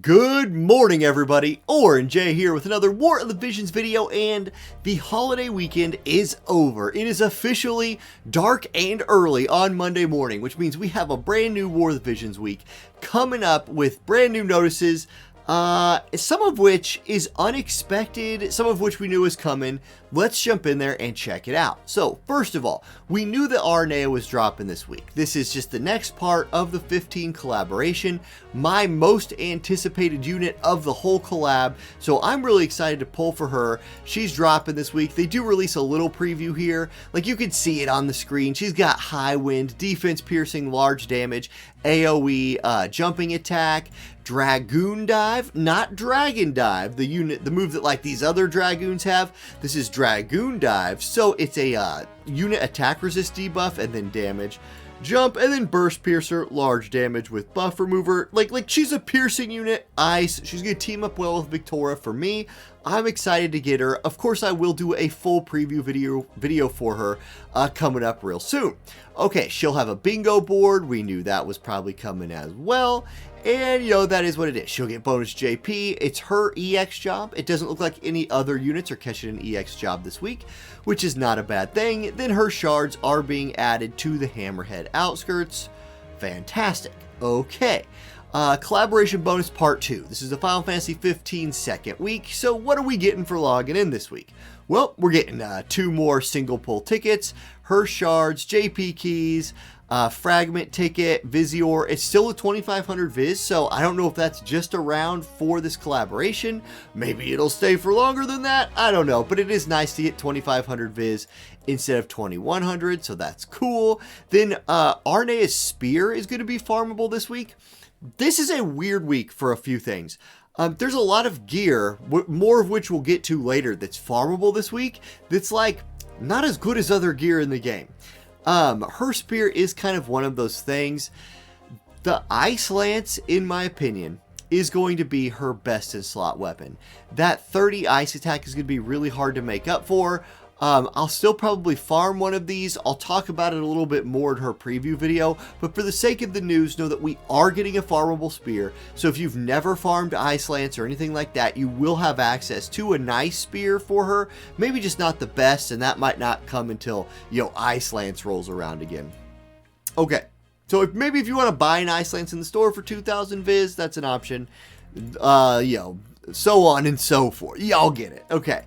Good morning, everybody. Orange J here with another War of the Visions video, and the holiday weekend is over. It is officially dark and early on Monday morning, which means we have a brand new War of the Visions week coming up with brand new notices, some of which is unexpected, some of which we knew was coming. Let's jump in there and check it out. So, first of all, we knew that Aranea was dropping this week. This is just the next part of the 15 collaboration, my most anticipated unit of the whole collab, so I'm really excited to pull for her. She's dropping this week. They do release a little preview here. Like, you can see it on the screen. She's got high wind, defense piercing, large damage, AoE, jumping attack, Dragoon Dive, not Dragon Dive, the move that like these other Dragoons have. This is Dragoon Dive, so it's a unit attack resist debuff and then damage. Jump and then burst piercer, large damage with buff remover. Like she's a piercing unit, ice. She's gonna team up well with Victoria for me. I'm excited to get her. Of course, I will do a full preview video for her coming up real soon. Okay, she'll have a bingo board. We knew that was probably coming as well. And, you know, that is what it is. She'll get bonus JP. It's her EX job. It doesn't look like any other units are catching an EX job this week, which is not a bad thing. Then her shards are being added to the Hammerhead outskirts. Fantastic. Okay. Collaboration bonus part 2. This is the Final Fantasy 15 second week. So what are we getting for logging in this week? Well, we're getting 2 more single pull tickets, her shards, JP keys, fragment ticket, Visior. It's still a 2500 Viz, so I don't know if that's just around for this collaboration. Maybe it'll stay for longer than that. I don't know, but it is nice to get 2500 Viz instead of 2100, so that's cool. Then Arenea's Spear is going to be farmable this week. This is a weird week for a few things. There's a lot of gear, more of which we'll get to later, that's farmable this week, that's like not as good as other gear in the game. Her spear is kind of one of those things. The Ice Lance, in my opinion, is going to be her best in slot weapon. That 30 ice attack is going to be really hard to make up for. I'll still probably farm one of these. I'll talk about it a little bit more in her preview video, but for the sake of the news, know that we are getting a farmable spear. So if you've never farmed Ice Lance or anything like that, you will have access to a nice spear for her. Maybe just not the best, and that might not come until, you know, Ice Lance rolls around again. Okay, so maybe if you want to buy an Ice Lance in the store for 2000 Viz, that's an option. You know, so on and so forth. Y'all get it. Okay.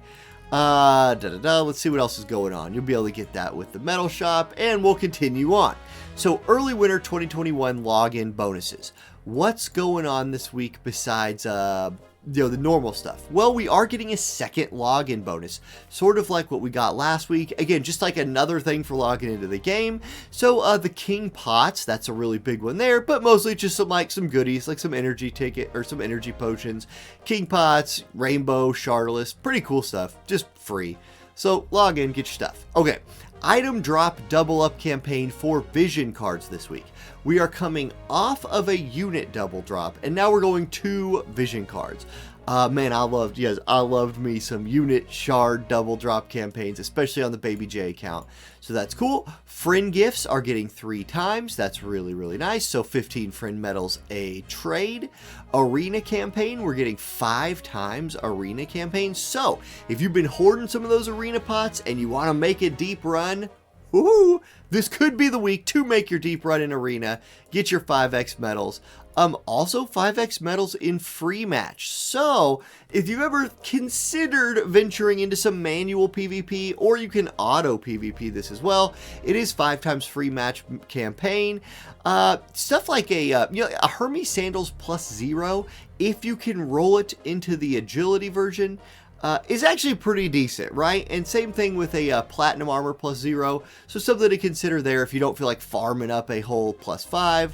Let's see what else is going on. You'll be able to get that with the metal shop, and we'll continue on. So early winter 2021 login bonuses. What's going on this week besides you know, the normal stuff? Well, we are getting a second login bonus, sort of like what we got last week. Again, just like another thing for logging into the game. So the King Pots, that's a really big one there, but mostly just some goodies, like some energy ticket or some energy potions. King Pots, Rainbow, Shardless, pretty cool stuff, just free. So log in, get your stuff. Okay. Item drop double up campaign for vision cards this week. We are coming off of a unit double drop, and now we're going to vision cards. Man, I loved me some unit shard double drop campaigns, especially on the Baby J account. So that's cool. Friend gifts are getting 3 times. That's really, really nice. So 15 friend medals a trade. Arena campaign, we're getting 5 times arena campaign. So if you've been hoarding some of those arena pots and you want to make a deep run, woohoo, this could be the week to make your deep run in arena. Get your 5x medals. Also 5x medals in free match. So if you've ever considered venturing into some manual PvP, or you can auto PvP this as well, it is 5 times free match campaign. Stuff like a Hermes Sandals +0, if you can roll it into the agility version, is actually pretty decent, right? And same thing with a platinum armor +0. So something to consider there if you don't feel like farming up a whole +5.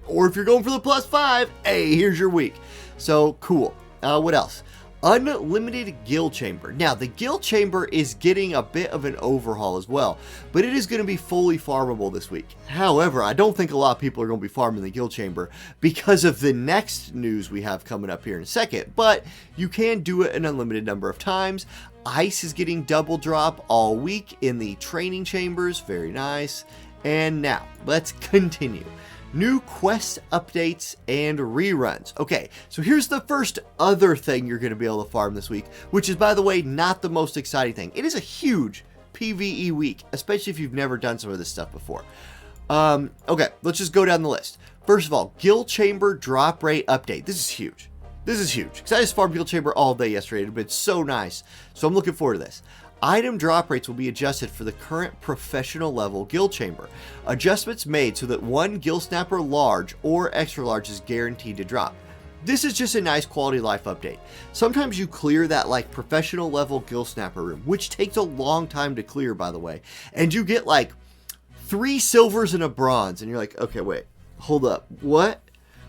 Or if you're going for the +5, hey, here's your week. So cool. What else? Unlimited Gill Chamber. Now, the Gill Chamber is getting a bit of an overhaul as well, but it is going to be fully farmable this week. However, I don't think a lot of people are going to be farming the Gill Chamber because of the next news we have coming up here in a second, but you can do it an unlimited number of times. Ice is getting double drop all week in the training chambers. Very nice. And now, let's continue. new quest updates and reruns. Okay, so here's the first other thing you're going to be able to farm this week, which is, by the way, not the most exciting thing. It is a huge PVE week, especially if you've never done some of this stuff before. Okay, let's just go down the list. First of all, Gill Chamber drop rate update. This is huge. This is huge, because I just farmed Gill Chamber all day yesterday. It's been so nice, so I'm looking forward to this. Item drop rates will be adjusted for the current professional level Gill Chamber. Adjustments made so that one Gill Snapper large or extra large is guaranteed to drop. This is just a nice quality of life update. Sometimes you clear that like professional level Gill Snapper room, which takes a long time to clear, by the way, and you get like 3 silvers and a bronze, and you're like, okay, wait, hold up, what?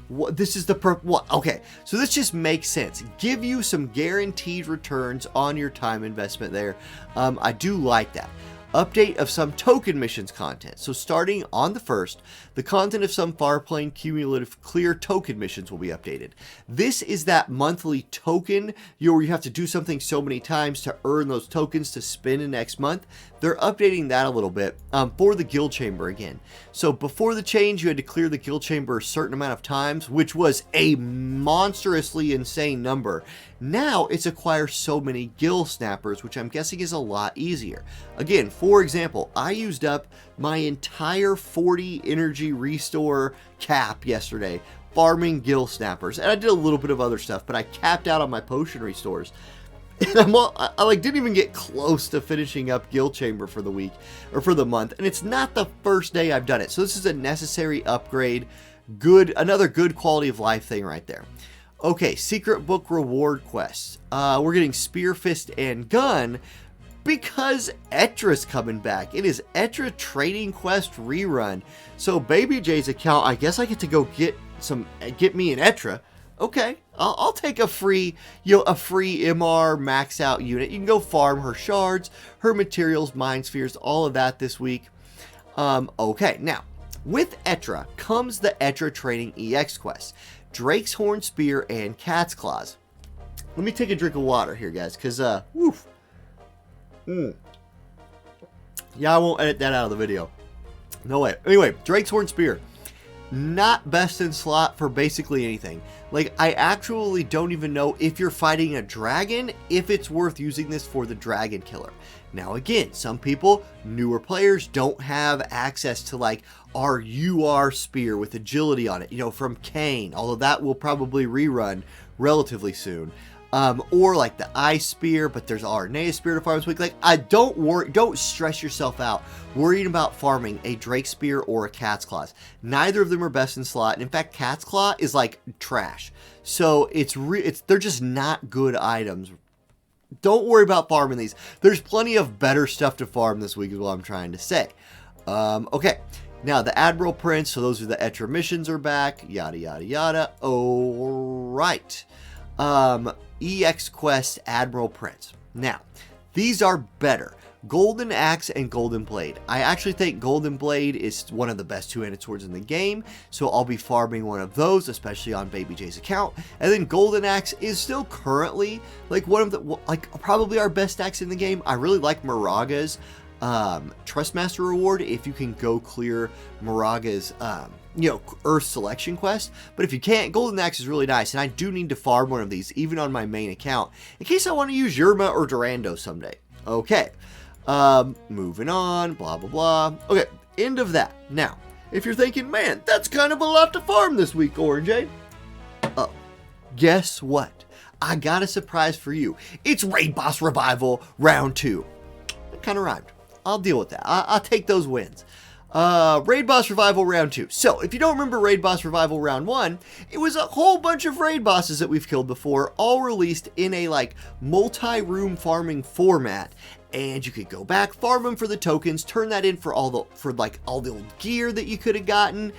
This is the what? Okay, so this just makes sense. Give you some guaranteed returns on your time investment there. I do like that. Update of some token missions content. So starting on the 1st, the content of some Farplane cumulative clear token missions will be updated. This is that monthly token where you have to do something so many times to earn those tokens to spend in next month. They're updating that a little bit for the Gill Chamber again. So before the change, you had to clear the Gill Chamber a certain amount of times, which was a monstrously insane number. Now it's acquire so many Gill Snappers, which I'm guessing is a lot easier. Again, for example, I used up my entire 40 energy restore cap yesterday farming Gill Snappers, and I did a little bit of other stuff, but I capped out on my potion restores. And I like didn't even get close to finishing up Gill Chamber for the week or for the month, and it's not the first day I've done it, so this is a necessary upgrade. Another good quality of life thing right there. Okay, secret book reward quests. We're getting Spear, Fist, and Gun because Etra's coming back. It is Etra Trading Quest Rerun. So Baby J's account, I guess I get to go get me an Etra. Okay, I'll take a free MR max out unit. You can go farm her shards, her materials, mind spheres, all of that this week. Okay, now with Etra comes the Etra Trading EX quest. Drake's Horn Spear and Cat's Claws. Let me take a drink of water here, guys, because, woof. Yeah, I won't edit that out of the video. No way. Anyway, Drake's Horn Spear. Not best in slot for basically anything. Like, I actually don't even know if you're fighting a dragon, if it's worth using this for the dragon killer. Now, again, some people, newer players, don't have access to, like, our UR spear with agility on it, you know, from Kane, although that will probably rerun relatively soon. Or like the ice spear, but there's Aranea spear to farm this week. Like, don't stress yourself out worrying about farming a Drake spear or a Cat's Claws. Neither of them are best in slot. And in fact, Cat's Claw is like trash. So they're just not good items. Don't worry about farming these. There's plenty of better stuff to farm this week is what I'm trying to say. Okay. Now, the Admiral Prince, so those are the Etra missions are back. Yada, yada, yada. All right. EX Quest Admiral Prince. Now, these are better. Golden Axe and Golden Blade. I actually think Golden Blade is one of the best two-handed swords in the game, so I'll be farming one of those, especially on Baby J's account. And then Golden Axe is still currently like one of the, like probably our best axe in the game. I really like Moraga's Trustmaster reward if you can go clear Moraga's Earth selection quest. But if you can't, Golden Axe is really nice, and I do need to farm one of these even on my main account in case I want to use Yerma or Durando someday. Okay, moving on, blah blah blah. Okay, end of that. Now, if you're thinking, man, that's kind of a lot to farm this week, Orange, oh, guess what? I got a surprise for you. It's Raid Boss Revival Round 2. That kind of rhymed. I'll deal with that. I'll take those wins. Raid Boss Revival Round 2. So, if you don't remember Raid Boss Revival Round 1, it was a whole bunch of raid bosses that we've killed before, all released in a, like, multi-room farming format. And you could go back, farm them for the tokens, turn that in for all the old gear that you could have gotten.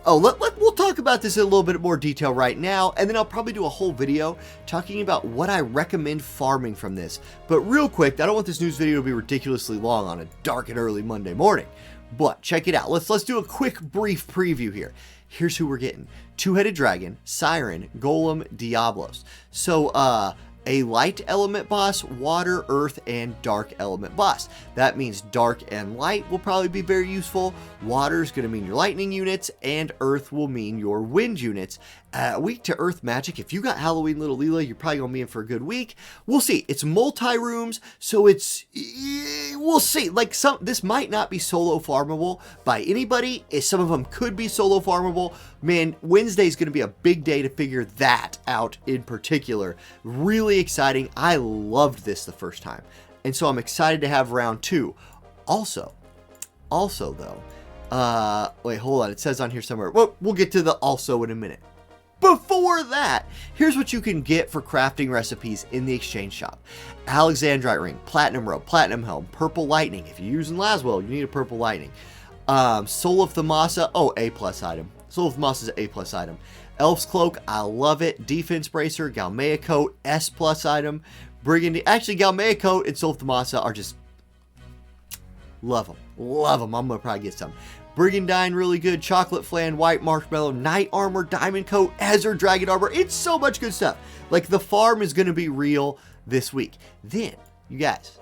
Oh, we'll talk about this in a little bit more detail right now, and then I'll probably do a whole video talking about what I recommend farming from this. But real quick, I don't want this news video to be ridiculously long on a dark and early Monday morning. But check it out. Let's do a quick, brief preview here. Here's who we're getting. Two-headed dragon, siren, golem, diablos. So, a light element boss, water, earth, and dark element boss. That means dark and light will probably be very useful. Water is going to mean your lightning units, and earth will mean your wind units. Weak to earth magic. If you got Halloween Little Leela, you're probably going to be in for a good week. We'll see. It's multi-rooms, so we'll see. Like, this might not be solo farmable by anybody. Some of them could be solo farmable. Man, Wednesday's going to be a big day to figure that out in particular. Really exciting. I loved this the first time, and so I'm excited to have round 2. Also though, wait, hold on. It says on here somewhere. Well, we'll get to the also in a minute. Before that, here's what you can get for crafting recipes in the exchange shop. Alexandrite ring, platinum robe, platinum helm, purple lightning. If you're using Laswell, you need a purple lightning. Soul of Thamasa, A+ item. Soul of Thamasa is an A+ item. Elf's cloak, I love it. Defense bracer, Galmea coat, S+ item. Brigand, actually Galmea coat and Soul of Thamasa are just, love them. Love them. I'm gonna probably get some. Brigandine, really good. Chocolate flan, white marshmallow, knight armor, diamond coat, Azure dragon armor. It's so much good stuff. Like, the farm is going to be real this week. Then, you guys,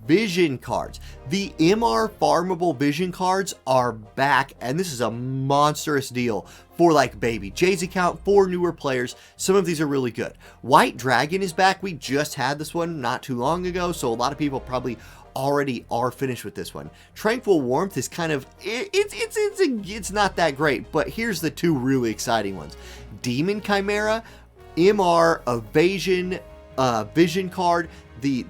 vision cards. The MR farmable vision cards are back, and this is a monstrous deal for, like, Baby Jay's account, for newer players. Some of these are really good. White Dragon is back. We just had this one not too long ago, so a lot of people probably already are finished with this one. Tranquil Warmth is kind of, it's not that great, but here's the 2 really exciting ones. Demon Chimera, MR Evasion vision card. The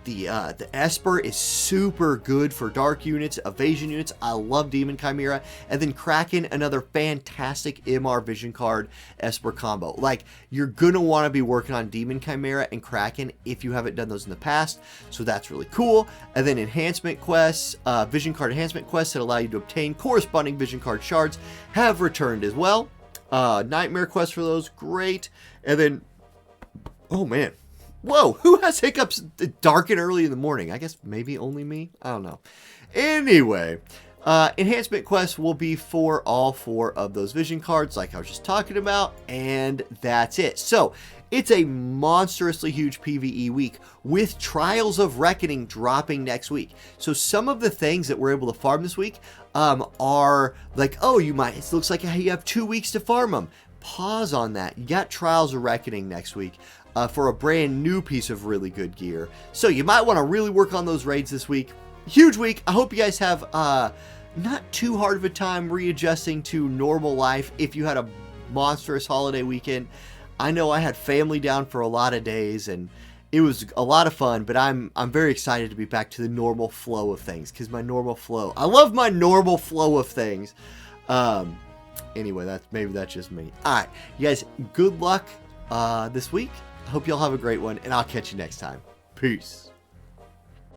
Esper is super good for dark units, evasion units. I love Demon Chimera. And then Kraken, another fantastic MR vision card Esper combo. Like, you're going to want to be working on Demon Chimera and Kraken if you haven't done those in the past. So that's really cool. And then Enhancement Quests, vision card Enhancement Quests that allow you to obtain corresponding vision card shards have returned as well. Nightmare Quests for those, great. And then, oh man. Whoa, who has hiccups dark and early in the morning? I guess maybe only me? I don't know. Anyway, Enhancement Quests will be for all 4 of those vision cards like I was just talking about, and that's it. So, it's a monstrously huge PVE week with Trials of Reckoning dropping next week. So some of the things that we're able to farm this week are like, oh, it looks like you have 2 weeks to farm them. Pause on that. You got Trials of Reckoning next week. For a brand new piece of really good gear. So you might want to really work on those raids this week. Huge week. I hope you guys have not too hard of a time readjusting to normal life if you had a monstrous holiday weekend. I know I had family down for a lot of days and it was a lot of fun, but I'm very excited to be back to the normal flow of things, because I love my normal flow of things. Anyway, maybe that's just me. Alright, you guys, good luck this week. I hope y'all have a great one, and I'll catch you next time. Peace.